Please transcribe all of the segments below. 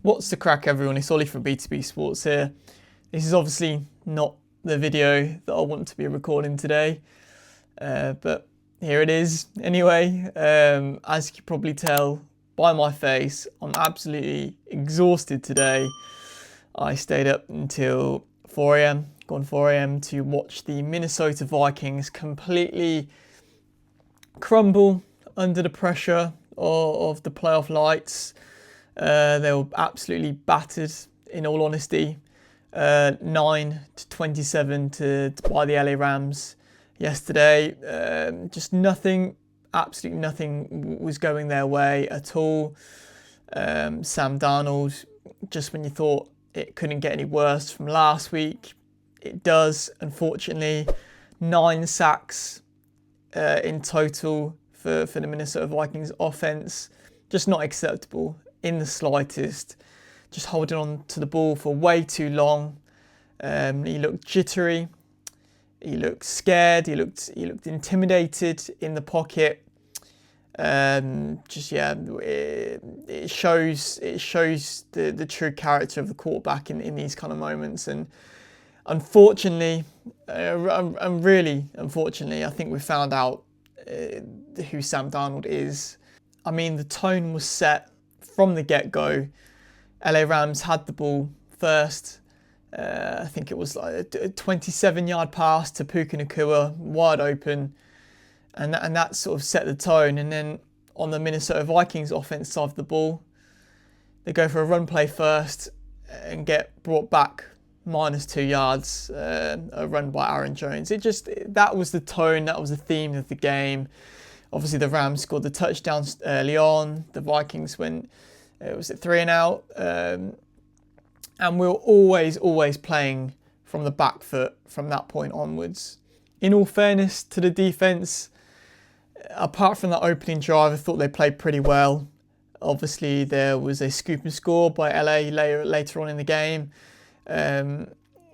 What's the crack, everyone? It's Ollie from B2B Sports here. This is obviously not the video that I want to be recording today, but here it is. Anyway, as you can probably tell by my face, I'm absolutely exhausted today. I stayed up until 4 a.m, gone 4 a.m. to watch the Minnesota Vikings completely crumble under the pressure of the playoff lights. They were absolutely battered, in all honesty. 9-27 by the LA Rams yesterday. Just nothing, absolutely nothing was going their way at all. Sam Darnold, just when you thought it couldn't get any worse from last week, it does, unfortunately. 9 sacks in total for the Minnesota Vikings offense. Just not acceptable in the slightest. Just holding on to the ball for way too long. He looked jittery. He looked scared. He looked intimidated in the pocket. It shows the true character of the quarterback in these kind of moments. And unfortunately, unfortunately, I think we found out who Sam Darnold is. I mean, the tone was set from the get-go. LA Rams had the ball first. I think it was like a 27-yard pass to Puka Nacua, wide open. And that sort of set the tone. And then on the Minnesota Vikings offense side of the ball, they go for a run play first and get brought back -2 yards, a run by Aaron Jones. That was the tone, that was the theme of the game. Obviously, the Rams scored the touchdowns early on. The Vikings went, was it 3 and out? And we were always playing from the back foot from that point onwards. In all fairness to the defense, apart from that opening drive, I thought they played pretty well. Obviously, there was a scoop and score by LA later on in the game.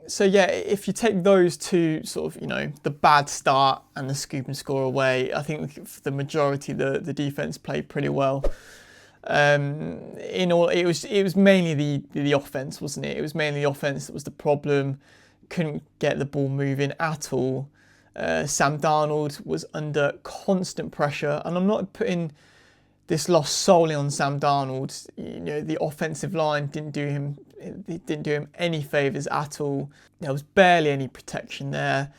So yeah, if you take those two sort of, the bad start and the scoop and score away, I think for the majority the defense played pretty well. In all, it was mainly the offense, wasn't it? It was mainly the offense that was the problem. Couldn't get the ball moving at all. Sam Darnold was under constant pressure, and I'm not putting this loss solely on Sam Darnold. The offensive line didn't do him any favours at all. There was barely any protection there.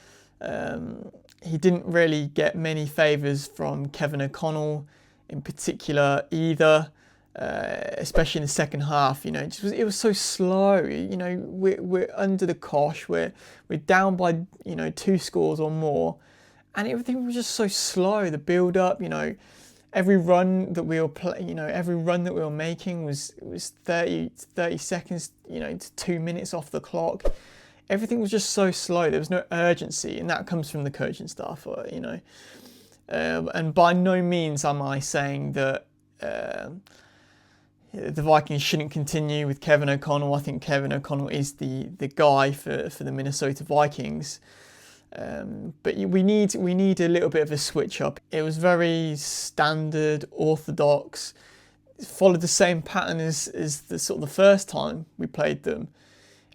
He didn't really get many favours from Kevin O'Connell in particular either, especially in the second half. It was so slow. We're under the cosh. We're down by 2 scores or more, and everything was just so slow. The build up, every run that we were making was 30 seconds, to 2 minutes off the clock. Everything was just so slow. There was no urgency, and that comes from the coaching staff, and by no means am I saying that the Vikings shouldn't continue with Kevin O'Connell. I think Kevin O'Connell is the guy for the Minnesota Vikings. But we need a little bit of a switch up. It was very standard, orthodox. It followed the same pattern as the first time we played them.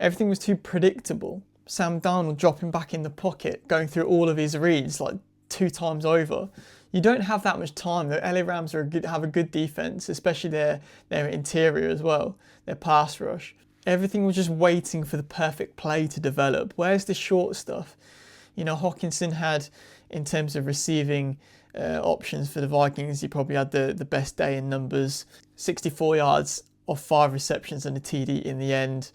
Everything was too predictable. Sam Darnold dropping back in the pocket, going through all of his reads like 2 times over. You don't have that much time. The LA Rams have a good defense, especially their interior as well, their pass rush. Everything was just waiting for the perfect play to develop. Where's the short stuff? Hockenson had, in terms of receiving options for the Vikings, he probably had the best day in numbers. 64 yards off 5 receptions and a TD in the end.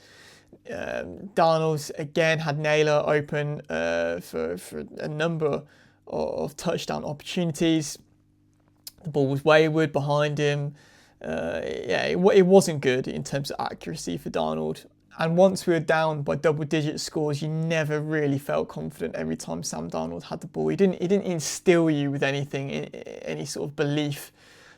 Darnold again had Naylor open for a number of touchdown opportunities. The ball was wayward behind him. It wasn't good in terms of accuracy for Darnold. And once we were down by double-digit scores, you never really felt confident every time Sam Darnold had the ball. He didn't instill you with anything, any sort of belief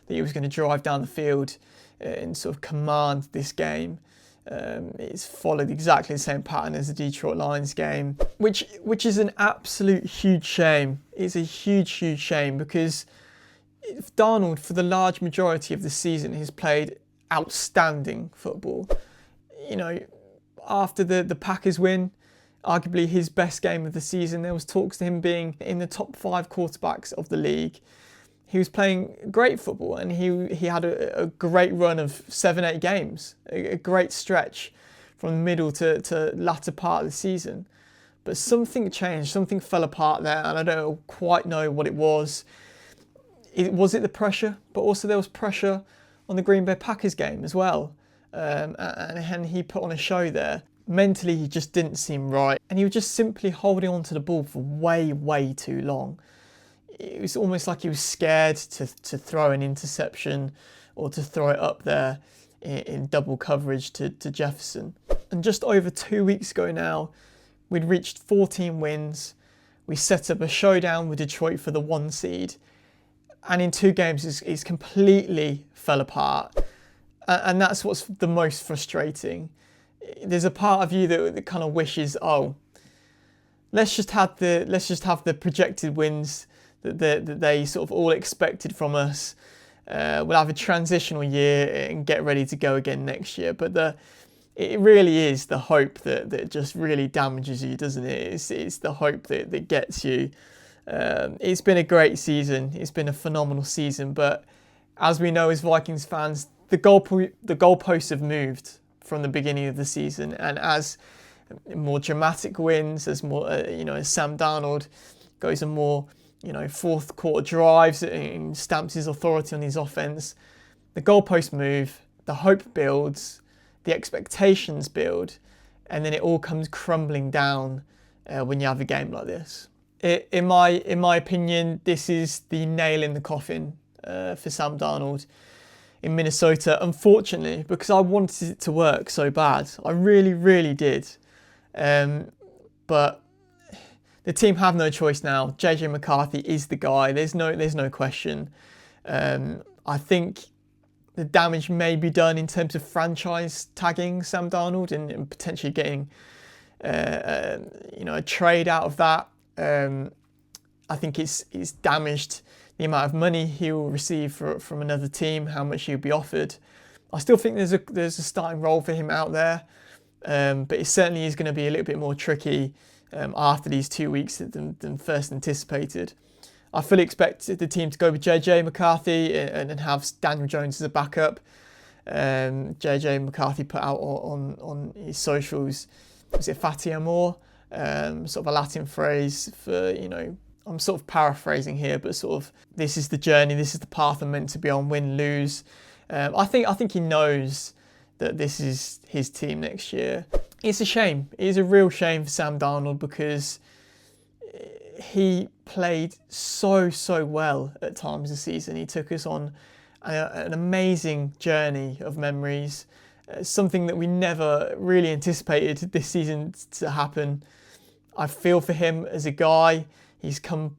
that he was going to drive down the field and sort of command this game. It's followed exactly the same pattern as the Detroit Lions game, which is an absolute huge shame. It's a huge shame because Darnold, for the large majority of the season, has played outstanding football. You know, after the Packers win, arguably his best game of the season, there was talks to him being in the top 5 quarterbacks of the league. He was playing great football, and he had a great run of 7-8 games, a great stretch from the middle to latter part of the season. But something changed, something fell apart there, and I don't quite know what it was. Was it the pressure? But also there was pressure on the Green Bay Packers game as well. And he put on a show there. Mentally, he just didn't seem right. And he was just simply holding on to the ball for way, way too long. It was almost like he was scared to throw an interception or to throw it up there in double coverage to Jefferson. And just over 2 weeks ago now, we'd reached 14 wins. We set up a showdown with Detroit for the 1 seed. And in 2 games, it's completely fell apart. And that's what's the most frustrating. There's a part of you that kind of wishes, let's just have the projected wins that they sort of all expected from us. We'll have a transitional year and get ready to go again next year. But it really is the hope that just really damages you, doesn't it? It's the hope that gets you. It's been a great season. It's been a phenomenal season. But as we know as Vikings fans, the goalposts have moved from the beginning of the season. And as more dramatic wins, as more, as Sam Darnold goes on more, fourth quarter drives and stamps his authority on his offense, the goalposts move, the hope builds, the expectations build, and then it all comes crumbling down when you have a game like this. In my opinion, this is the nail in the coffin for Sam Darnold in Minnesota, unfortunately, because I wanted it to work so bad. I really, really did. But the team have no choice now. JJ McCarthy is the guy. There's no question. I think the damage may be done in terms of franchise tagging Sam Darnold and potentially getting a trade out of that. I think it's damaged the amount of money he will receive from another team, how much he'll be offered. I still think there's a starting role for him out there, but it certainly is going to be a little bit more tricky after these 2 weeks than first anticipated. I fully expect the team to go with JJ McCarthy and have Daniel Jones as a backup. JJ McCarthy put out on his socials, was it Fatty Amor? Sort of a Latin phrase for, I'm sort of paraphrasing here, but sort of this is the journey, this is the path I'm meant to be on, win, lose. I think he knows that this is his team next year. It's a shame. It is a real shame for Sam Darnold because he played so well at times this season. He took us on an amazing journey of memories, something that we never really anticipated this season to happen. I feel for him as a guy. He's come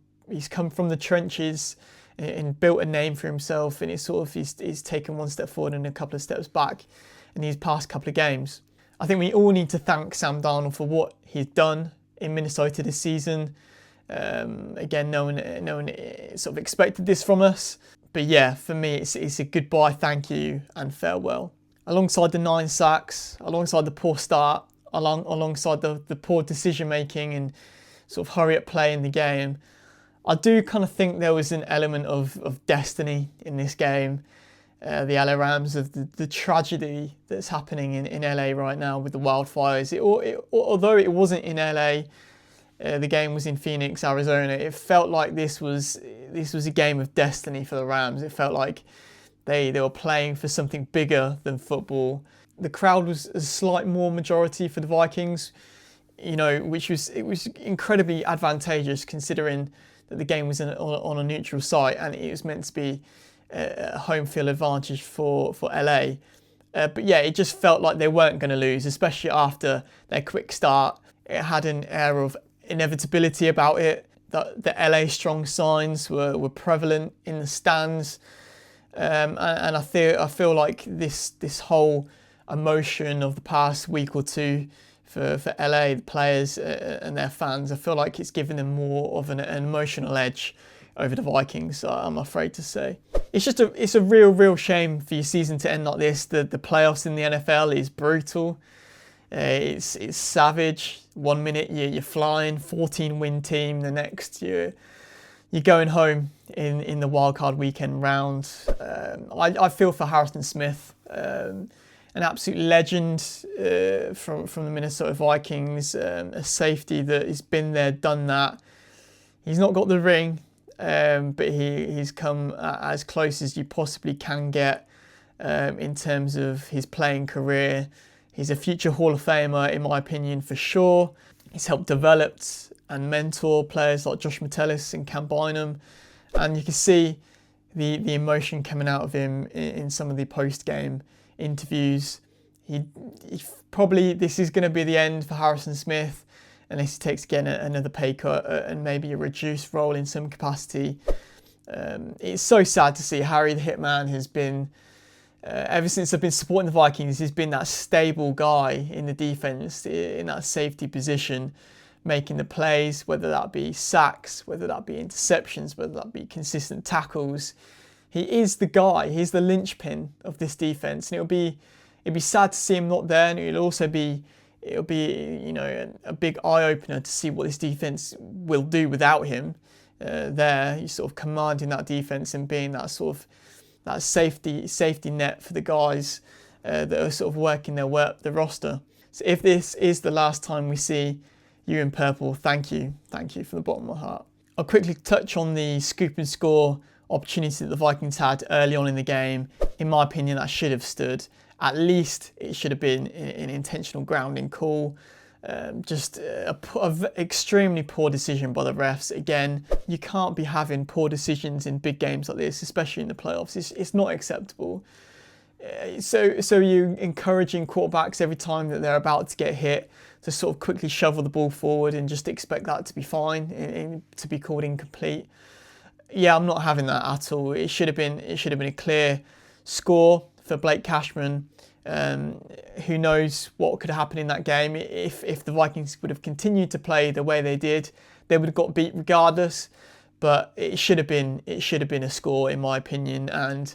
from the trenches and built a name for himself, and he's taken one step forward and a couple of steps back in these past couple of games. I think we all need to thank Sam Darnold for what he's done in Minnesota this season. Again, no one sort of expected this from us, but yeah, for me, it's a goodbye, thank you, and farewell. Alongside the 9 sacks, alongside the poor start, alongside the poor decision making and sort of hurry up play in the game, I do kind of think there was an element of destiny in this game. The LA Rams, of the tragedy that's happening in LA right now with the wildfires. Although it wasn't in LA, the game was in Phoenix, Arizona. It felt like this was a game of destiny for the Rams. It felt like they were playing for something bigger than football. The crowd was a slight more majority for the Vikings, which was incredibly advantageous considering that the game was on a neutral site and it was meant to be a home field advantage for LA. But yeah, it just felt like they weren't going to lose, especially after their quick start. It had an air of inevitability about it. The LA strong signs were prevalent in the stands. And I feel like this whole emotion of the past week or two for LA, the players and their fans, I feel like it's given them more of an emotional edge over the Vikings, I'm afraid to say. it's a real shame for your season to end like this. The playoffs in the NFL is brutal. It's savage. 1 minute you're flying, 14-win team. The next you're going home in the wildcard weekend round. I feel for Harrison Smith, an absolute legend from the Minnesota Vikings, a safety that has been there, done that. He's not got the ring, but he's come as close as you possibly can get in terms of his playing career. He's a future Hall of Famer, in my opinion, for sure. He's helped develop and mentor players like Josh Metellus and Cam Bynum, and you can see the emotion coming out of him in some of the post-game interviews. He probably, this is going to be the end for Harrison Smith unless he takes again another pay cut and maybe a reduced role in some capacity. It's so sad to see. Harry the Hitman has been, ever since I've been supporting the Vikings, he's been that stable guy in the defense, in that safety position, making the plays, whether that be sacks, whether that be interceptions, whether that be consistent tackles. He is the guy. He's the linchpin of this defense, and it'd be sad to see him not there, and it'll be a big eye opener to see what this defense will do without him there. He's sort of commanding that defense and being that sort of that safety net for the guys that are sort of working the roster. So if this is the last time we see you in purple, thank you from the bottom of my heart. I'll quickly touch on the scoop and score opportunity that the Vikings had early on in the game. In my opinion, that should have stood. At least it should have been an intentional grounding call. Just a extremely poor decision by the refs. Again, you can't be having poor decisions in big games like this, especially in the playoffs. It's not acceptable. So you encouraging quarterbacks every time that they're about to get hit to sort of quickly shovel the ball forward and just expect that to be fine and to be called incomplete. Yeah, I'm not having that at all. It should have been a clear score for Blake Cashman. Who knows what could happen in that game? If the Vikings would have continued to play the way they did, they would have got beat regardless. But it should have been a score, in my opinion. And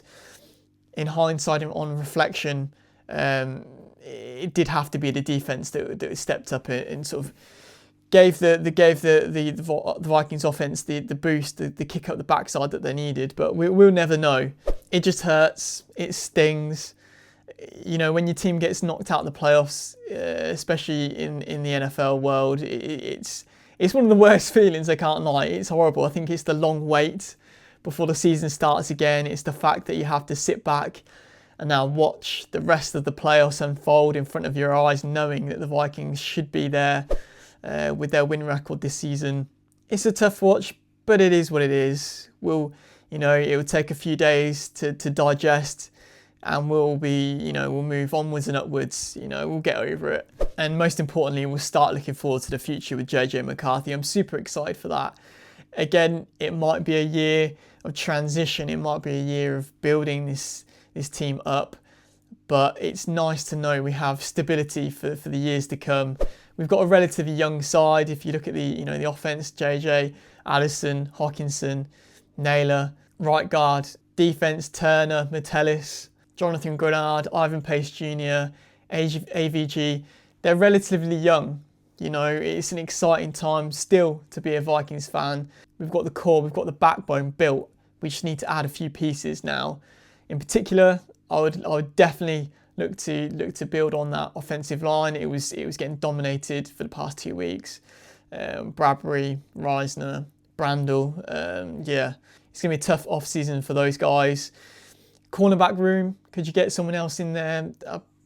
in hindsight, on reflection, it did have to be the defense that stepped up and sort of gave the Vikings offense the boost, the kick up the backside that they needed. But we'll never know. It just hurts. It stings. You know, when your team gets knocked out of the playoffs, especially in the NFL world, it's one of the worst feelings, I can't lie. It's horrible. I think it's the long wait before the season starts again. It's the fact that you have to sit back and now watch the rest of the playoffs unfold in front of your eyes, knowing that the Vikings should be there with their win record this season. It's a tough watch, but it is what it is. It will take a few days to digest, and we'll move onwards and upwards. We'll get over it. And most importantly, we'll start looking forward to the future with JJ McCarthy. I'm super excited for that. Again, it might be a year of transition. It might be a year of building this team up. But it's nice to know we have stability for the years to come. We've got a relatively young side. If you look at the offense, JJ, Addison, Hockenson, Naylor, right guard, defense, Turner, Metellus, Jonathan Grenard, Ivan Pace Jr., AVG, they're relatively young. It's an exciting time still to be a Vikings fan. We've got the core, we've got the backbone built. We just need to add a few pieces now. In particular, I would definitely look to build on that offensive line. It was getting dominated for the past 2 weeks. Bradbury, Reisner, Brandel, it's going to be a tough off-season for those guys. Cornerback room, could you get someone else in there?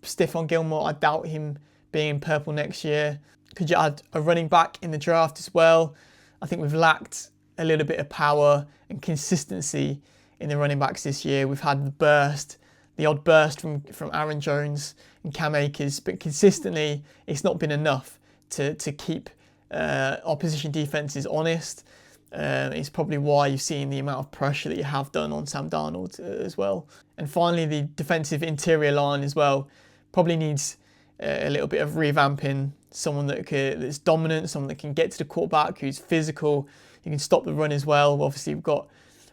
Stephon Gilmore, I doubt him being in purple next year. Could you add a running back in the draft as well? I think we've lacked a little bit of power and consistency in the running backs this year. We've had the odd burst from Aaron Jones and Cam Akers, but consistently it's not been enough to keep opposition defenses honest. It's probably why you've seen the amount of pressure that you have done on Sam Darnold as well. And finally, the defensive interior line as well probably needs a little bit of revamping. Someone that's dominant, someone that can get to the quarterback, who's physical, who can stop the run as well. Obviously, we've got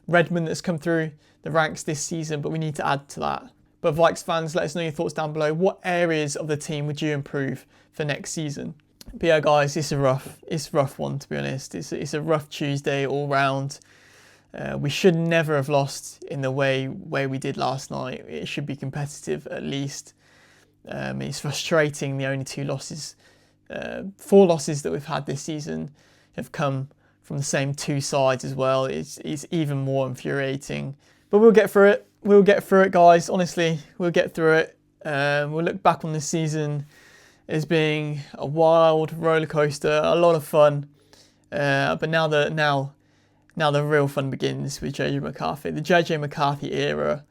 Redmond that's come through the ranks this season, but we need to add to that. But Vikes fans, let us know your thoughts down below. What areas of the team would you improve for next season? But yeah, guys, it's a rough one, to be honest. It's a rough Tuesday all round. We should never have lost in the way we did last night. It should be competitive at least. It's frustrating. The only 4 losses that we've had this season have come from the same 2 sides as well. It's even more infuriating. But we'll get through it. We'll get through it, guys. Honestly, we'll get through it. We'll look back on this season as being a wild roller coaster, a lot of fun. But now the real fun begins with JJ McCarthy. The JJ McCarthy era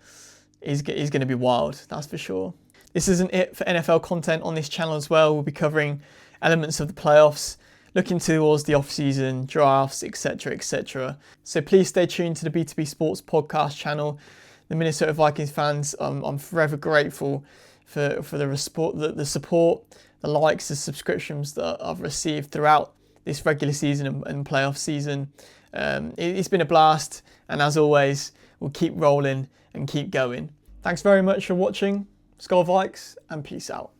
is going to be wild, that's for sure. This isn't it for NFL content on this channel as well. We'll be covering elements of the playoffs, looking towards the off-season, drafts, etc., etc. So please stay tuned to the B2B Sports podcast channel. The Minnesota Vikings fans, I'm forever grateful for the support, the likes, the subscriptions that I've received throughout this regular season and playoff season. It's been a blast, and as always, we'll keep rolling and keep going. Thanks very much for watching. SKOL Vikes, and peace out.